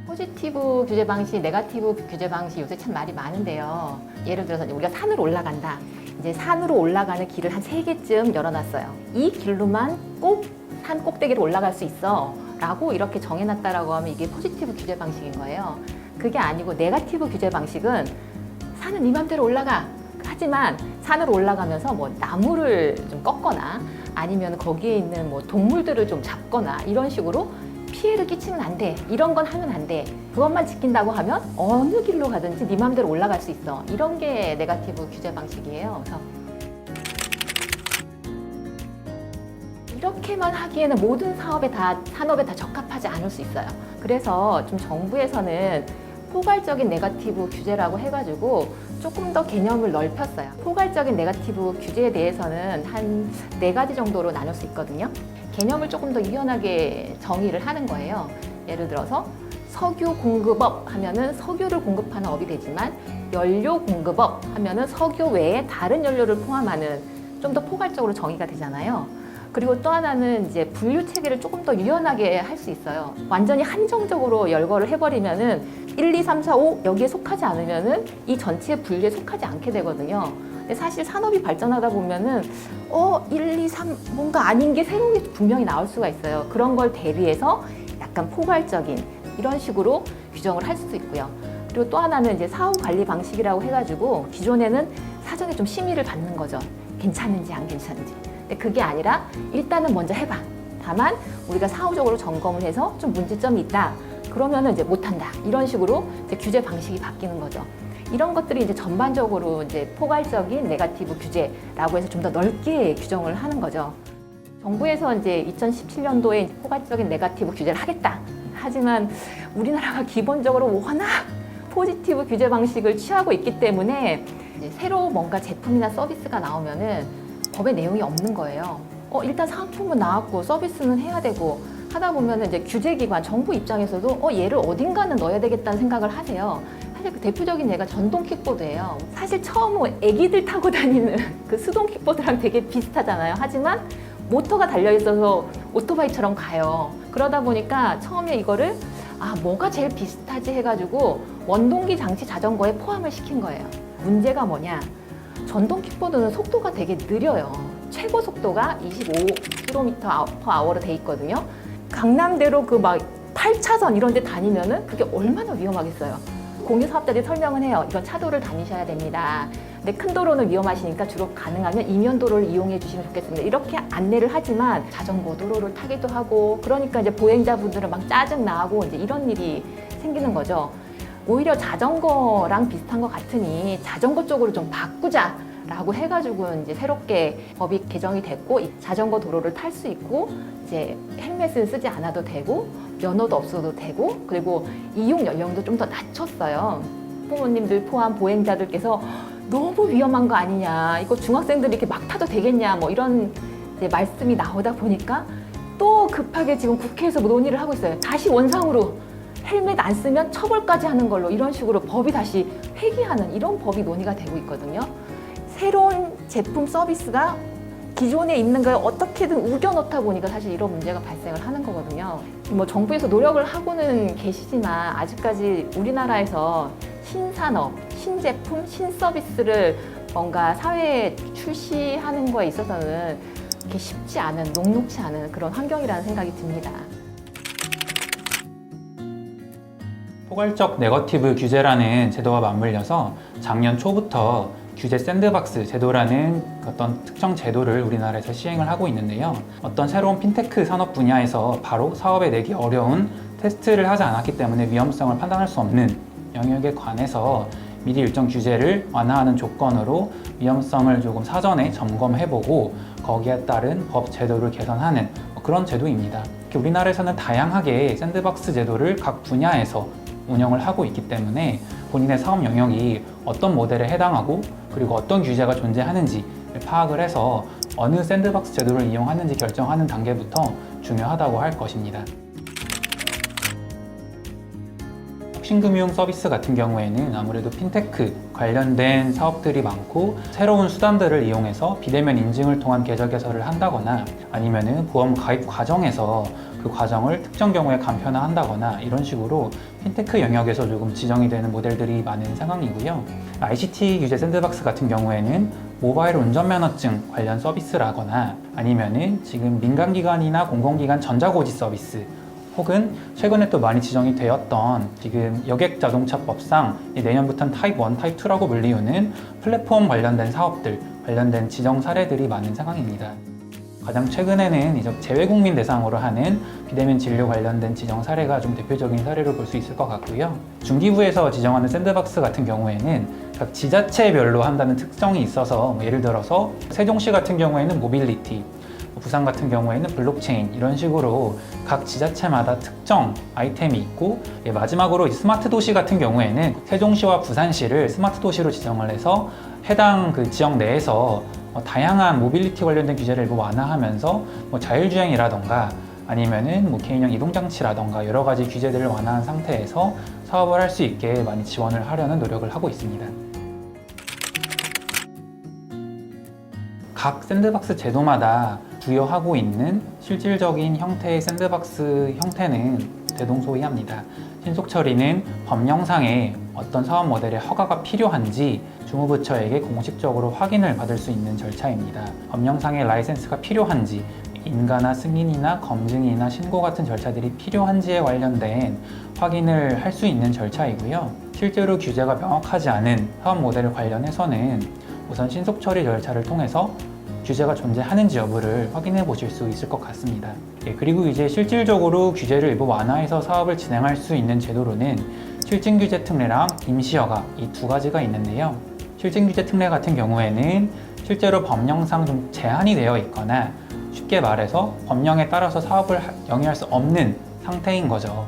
포지티브 규제 방식, 네거티브 규제 방식 요새 참 말이 많은데요. 예를 들어서 우리가 산으로 올라간다. 이제 산으로 올라가는 길을 한 3개쯤 열어놨어요. 이 길로만 꼭 산 꼭대기로 올라갈 수 있어 라고 이렇게 정해놨다라고 하면 이게 포지티브 규제 방식인 거예요. 그게 아니고 네거티브 규제 방식은 산은 네 맘대로 올라가. 하지만 산으로 올라가면서 뭐 나무를 좀 꺾거나 아니면 거기에 있는 뭐 동물들을 좀 잡거나 이런 식으로 피해를 끼치면 안 돼. 이런 건 하면 안 돼. 그것만 지킨다고 하면 어느 길로 가든지 네 맘대로 올라갈 수 있어. 이런 게 네거티브 규제 방식이에요. 그래서 이렇게만 하기에는 모든 산업에 다 적합하지 않을 수 있어요. 그래서 좀 정부에서는 포괄적인 네거티브 규제라고 해가지고 조금 더 개념을 넓혔어요. 포괄적인 네거티브 규제에 대해서는 한 4가지 정도로 나눌 수 있거든요. 개념을 조금 더 유연하게 정의를 하는 거예요. 예를 들어서 석유 공급업 하면은 석유를 공급하는 업이 되지만 연료 공급업 하면은 석유 외에 다른 연료를 포함하는 좀 더 포괄적으로 정의가 되잖아요. 그리고 또 하나는 이제 분류 체계를 조금 더 유연하게 할 수 있어요. 완전히 한정적으로 열거를 해버리면은 1, 2, 3, 4, 5 여기에 속하지 않으면은 이 전체 분류에 속하지 않게 되거든요. 근데 사실 산업이 발전하다 보면은 1, 2, 3 뭔가 아닌 게 새로운 게 분명히 나올 수가 있어요. 그런 걸 대비해서 약간 포괄적인 이런 식으로 규정을 할 수도 있고요. 그리고 또 하나는 이제 사후 관리 방식이라고 해가지고 기존에는 사전에 좀 심의를 받는 거죠. 괜찮은지 안 괜찮은지. 근데 그게 아니라 일단은 먼저 해봐. 다만 우리가 사후적으로 점검을 해서 좀 문제점이 있다. 그러면은 이제 못한다. 이런 식으로 이제 규제 방식이 바뀌는 거죠. 이런 것들이 이제 전반적으로 이제 포괄적인 네거티브 규제라고 해서 좀 더 넓게 규정을 하는 거죠. 정부에서 이제 2017년도에 포괄적인 네거티브 규제를 하겠다. 하지만 우리나라가 기본적으로 워낙 포지티브 규제 방식을 취하고 있기 때문에 이제 새로 뭔가 제품이나 서비스가 나오면은 법의 내용이 없는 거예요. 일단 상품은 나왔고 서비스는 해야 되고 하다 보면 이제 규제기관, 정부 입장에서도 얘를 어딘가는 넣어야 되겠다는 생각을 하세요. 사실 그 대표적인 예가 전동 킥보드예요. 사실 처음 애기들 타고 다니는 그 수동 킥보드랑 되게 비슷하잖아요. 하지만 모터가 달려있어서 오토바이처럼 가요. 그러다 보니까 처음에 이거를 뭐가 제일 비슷하지 해가지고 원동기 장치 자전거에 포함을 시킨 거예요. 문제가 뭐냐? 전동 킥보드는 속도가 되게 느려요. 최고 속도가 25km/h로 돼 있거든요. 강남대로 그 막 8차선 이런 데 다니면은 그게 얼마나 위험하겠어요. 공유사업자들이 설명은 해요. 이건 차도를 다니셔야 됩니다. 근데 큰 도로는 위험하시니까 주로 가능하면 이면도로를 이용해 주시면 좋겠습니다. 이렇게 안내를 하지만 자전거 도로를 타기도 하고 그러니까 이제 보행자분들은 막 짜증 나고 이제 이런 일이 생기는 거죠. 오히려 자전거랑 비슷한 것 같으니 자전거 쪽으로 좀 바꾸자라고 해가지고 이제 새롭게 법이 개정이 됐고 자전거 도로를 탈 수 있고 이제 헬멧을 쓰지 않아도 되고 면허도 없어도 되고 그리고 이용 연령도 좀 더 낮췄어요. 부모님들 포함 보행자들께서 너무 위험한 거 아니냐, 이거 중학생들이 이렇게 막 타도 되겠냐, 뭐 이런 이제 말씀이 나오다 보니까 또 급하게 지금 국회에서 논의를 하고 있어요. 다시 원상으로 헬멧 안 쓰면 처벌까지 하는 걸로 이런 식으로 법이 다시 회귀하는 이런 법이 논의가 되고 있거든요. 새로운 제품 서비스가 기존에 있는 걸 어떻게든 우겨넣다 보니까 사실 이런 문제가 발생을 하는 거거든요. 뭐 정부에서 노력을 하고는 계시지만 아직까지 우리나라에서 신산업, 신제품, 신서비스를 뭔가 사회에 출시하는 거에 있어서는 이렇게 쉽지 않은, 녹록치 않은 그런 환경이라는 생각이 듭니다. 포괄적 네거티브 규제라는 제도와 맞물려서 작년 초부터 규제 샌드박스 제도라는 어떤 특정 제도를 우리나라에서 시행을 하고 있는데요. 어떤 새로운 핀테크 산업 분야에서 바로 사업에 내기 어려운 테스트를 하지 않았기 때문에 위험성을 판단할 수 없는 영역에 관해서 미리 일정 규제를 완화하는 조건으로 위험성을 조금 사전에 점검해보고 거기에 따른 법 제도를 개선하는 그런 제도입니다. 우리나라에서는 다양하게 샌드박스 제도를 각 분야에서 운영을 하고 있기 때문에 본인의 사업 영역이 어떤 모델에 해당하고 그리고 어떤 규제가 존재하는지 파악을 해서 어느 샌드박스 제도를 이용하는지 결정하는 단계부터 중요하다고 할 것입니다. 혁신금융 서비스 같은 경우에는 아무래도 핀테크 관련된 사업들이 많고 새로운 수단들을 이용해서 비대면 인증을 통한 계좌 개설을 한다거나 아니면은 보험 가입 과정에서 그 과정을 특정 경우에 간편화한다거나 이런 식으로 핀테크 영역에서 조금 지정이 되는 모델들이 많은 상황이고요. ICT 규제 샌드박스 같은 경우에는 모바일 운전면허증 관련 서비스라거나 아니면은 지금 민간기관이나 공공기관 전자고지 서비스 혹은 최근에 또 많이 지정이 되었던 지금 여객자동차법상 내년부터는 타입 1, 타입 2라고 불리우는 플랫폼 관련된 사업들, 관련된 지정 사례들이 많은 상황입니다. 가장 최근에는 이제 재외국민 대상으로 하는 비대면 진료 관련된 지정 사례가 좀 대표적인 사례로 볼 수 있을 것 같고요. 중기부에서 지정하는 샌드박스 같은 경우에는 각 지자체별로 한다는 특성이 있어서 예를 들어서 세종시 같은 경우에는 모빌리티, 부산 같은 경우에는 블록체인 이런 식으로 각 지자체마다 특정 아이템이 있고 마지막으로 스마트 도시 같은 경우에는 세종시와 부산시를 스마트 도시로 지정을 해서 해당 그 지역 내에서 다양한 모빌리티 관련된 규제를 일부 완화하면서 자율주행이라던가 아니면은 개인형 이동장치라던가 여러 가지 규제들을 완화한 상태에서 사업을 할 수 있게 많이 지원을 하려는 노력을 하고 있습니다. 각 샌드박스 제도마다 부여하고 있는 실질적인 형태의 샌드박스 형태는 대동소이합니다. 신속처리는 법령상에 어떤 사업 모델의 허가가 필요한지 주무부처에게 공식적으로 확인을 받을 수 있는 절차입니다. 법령상의 라이센스가 필요한지, 인가나 승인이나 검증이나 신고 같은 절차들이 필요한지에 관련된 확인을 할 수 있는 절차이고요. 실제로 규제가 명확하지 않은 사업 모델 관련해서는 우선 신속처리 절차를 통해서 규제가 존재하는지 여부를 확인해 보실 수 있을 것 같습니다. 그리고 이제 실질적으로 규제를 일부 완화해서 사업을 진행할 수 있는 제도로는 실증규제 특례랑 임시허가 이 두 가지가 있는데요. 실증규제 특례 같은 경우에는 실제로 법령상 좀 제한이 되어 있거나 쉽게 말해서 법령에 따라서 사업을 영위할 수 없는 상태인 거죠.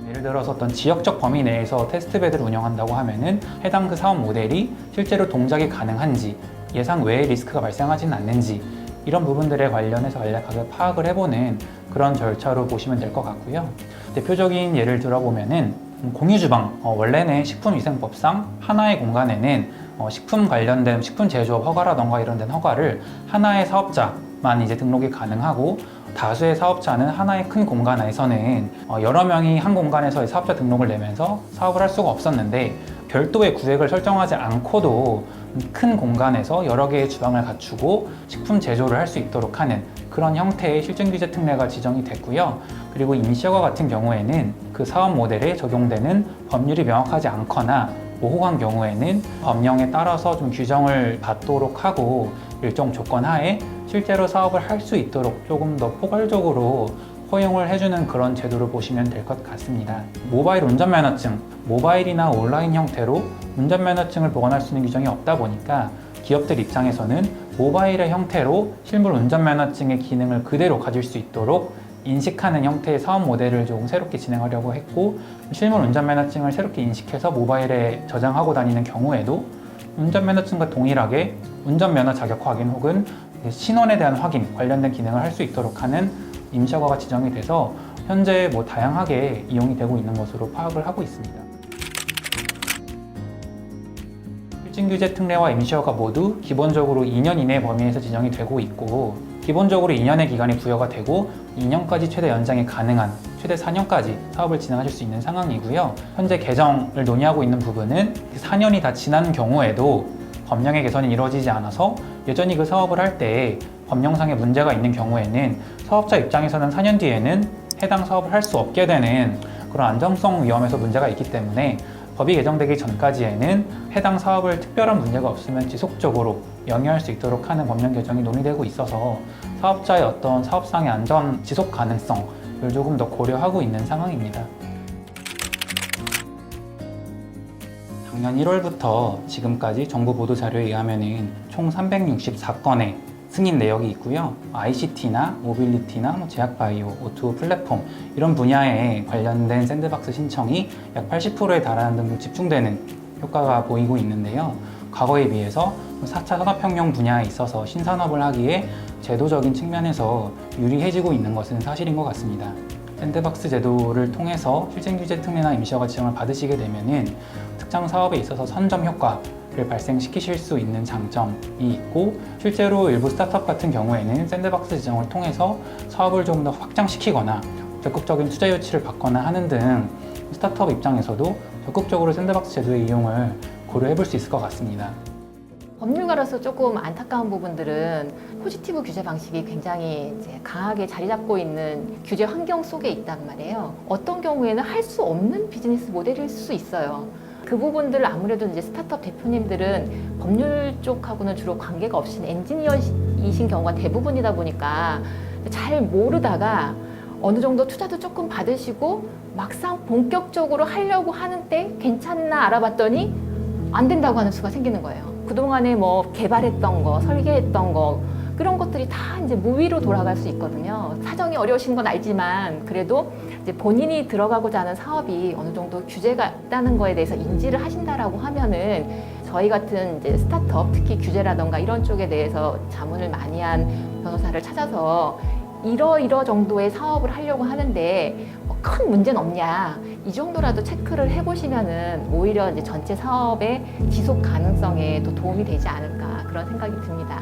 예를 들어서 어떤 지역적 범위 내에서 테스트베드를 운영한다고 하면은 해당 그 사업 모델이 실제로 동작이 가능한지 예상 외의 리스크가 발생하지는 않는지 이런 부분들에 관련해서 간략하게 파악을 해보는 그런 절차로 보시면 될 것 같고요. 대표적인 예를 들어보면은 공유주방, 원래는 식품위생법상 하나의 공간에는 식품 관련된 식품 제조업 허가라던가 이런 데는 허가를 하나의 사업자만 이제 등록이 가능하고 다수의 사업자는 하나의 큰 공간 안에서는 여러 명이 한 공간에서 사업자 등록을 내면서 사업을 할 수가 없었는데 별도의 구획을 설정하지 않고도 큰 공간에서 여러 개의 주방을 갖추고 식품 제조를 할 수 있도록 하는 그런 형태의 실증규제 특례가 지정이 됐고요. 그리고 임시허가 같은 경우에는 그 사업 모델에 적용되는 법률이 명확하지 않거나 모호한 경우에는 법령에 따라서 좀 규정을 받도록 하고 일정 조건 하에 실제로 사업을 할 수 있도록 조금 더 포괄적으로 허용을 해주는 그런 제도로 보시면 될 것 같습니다. 모바일 운전면허증, 모바일이나 온라인 형태로 운전면허증을 보관할 수 있는 규정이 없다 보니까 기업들 입장에서는 모바일의 형태로 실물 운전면허증의 기능을 그대로 가질 수 있도록 인식하는 형태의 사업 모델을 조금 새롭게 진행하려고 했고 실물 운전면허증을 새롭게 인식해서 모바일에 저장하고 다니는 경우에도 운전면허증과 동일하게 운전면허 자격 확인 혹은 신원에 대한 확인 관련된 기능을 할 수 있도록 하는 임시허가가 지정이 돼서 현재 다양하게 이용이 되고 있는 것으로 파악을 하고 있습니다. 실증규제 특례와 임시허가 모두 기본적으로 2년 이내 범위에서 지정이 되고 있고 기본적으로 2년의 기간이 부여가 되고 2년까지 최대 연장이 가능한 최대 4년까지 사업을 진행하실 수 있는 상황이고요. 현재 개정을 논의하고 있는 부분은 4년이 다 지난 경우에도 법령의 개선이 이루어지지 않아서 여전히 그 사업을 할 때 법령상에 문제가 있는 경우에는 사업자 입장에서는 4년 뒤에는 해당 사업을 할 수 없게 되는 그런 안정성 위험에서 문제가 있기 때문에 법이 개정되기 전까지에는 해당 사업을 특별한 문제가 없으면 지속적으로 영위할 수 있도록 하는 법령 개정이 논의되고 있어서 사업자의 어떤 사업상의 안전 지속 가능성을 조금 더 고려하고 있는 상황입니다. 작년 1월부터 지금까지 정부 보도 자료에 의하면 총 364건의 승인 내역이 있고요. ICT나 모빌리티나 제약바이오, O2O 플랫폼 이런 분야에 관련된 샌드박스 신청이 약 80%에 달하는 등으로 집중되는 효과가 보이고 있는데요. 과거에 비해서 4차 산업혁명 분야에 있어서 신산업을 하기에 제도적인 측면에서 유리해지고 있는 것은 사실인 것 같습니다. 샌드박스 제도를 통해서 실증 규제 특례나 임시허가 지정을 받으시게 되면은 특정 사업에 있어서 선점 효과를 발생시키실 수 있는 장점이 있고, 실제로 일부 스타트업 같은 경우에는 샌드박스 지정을 통해서 사업을 좀 더 확장시키거나 적극적인 투자 유치를 받거나 하는 등 스타트업 입장에서도 적극적으로 샌드박스 제도의 이용을 고려해 볼 수 있을 것 같습니다. 법률가로서 조금 안타까운 부분들은 포지티브 규제 방식이 굉장히 이제 강하게 자리 잡고 있는 규제 환경 속에 있단 말이에요. 어떤 경우에는 할 수 없는 비즈니스 모델일 수 있어요. 그 부분들 아무래도 이제 스타트업 대표님들은 법률 쪽하고는 주로 관계가 없이 엔지니어이신 경우가 대부분이다 보니까 잘 모르다가 어느 정도 투자도 조금 받으시고 막상 본격적으로 하려고 하는데 괜찮나 알아봤더니 안 된다고 하는 수가 생기는 거예요. 그동안에 뭐 개발했던 거, 설계했던 거, 그런 것들이 다 이제 무위로 돌아갈 수 있거든요. 사정이 어려우신 건 알지만 그래도 이제 본인이 들어가고자 하는 사업이 어느 정도 규제가 있다는 거에 대해서 인지를 하신다라고 하면은 저희 같은 이제 스타트업, 특히 규제라던가 이런 쪽에 대해서 자문을 많이 한 변호사를 찾아서 이러 정도의 사업을 하려고 하는데 뭐 큰 문제는 없냐, 이 정도라도 체크를 해보시면은 오히려 이제 전체 사업의 지속 가능성에 또 도움이 되지 않을까 그런 생각이 듭니다.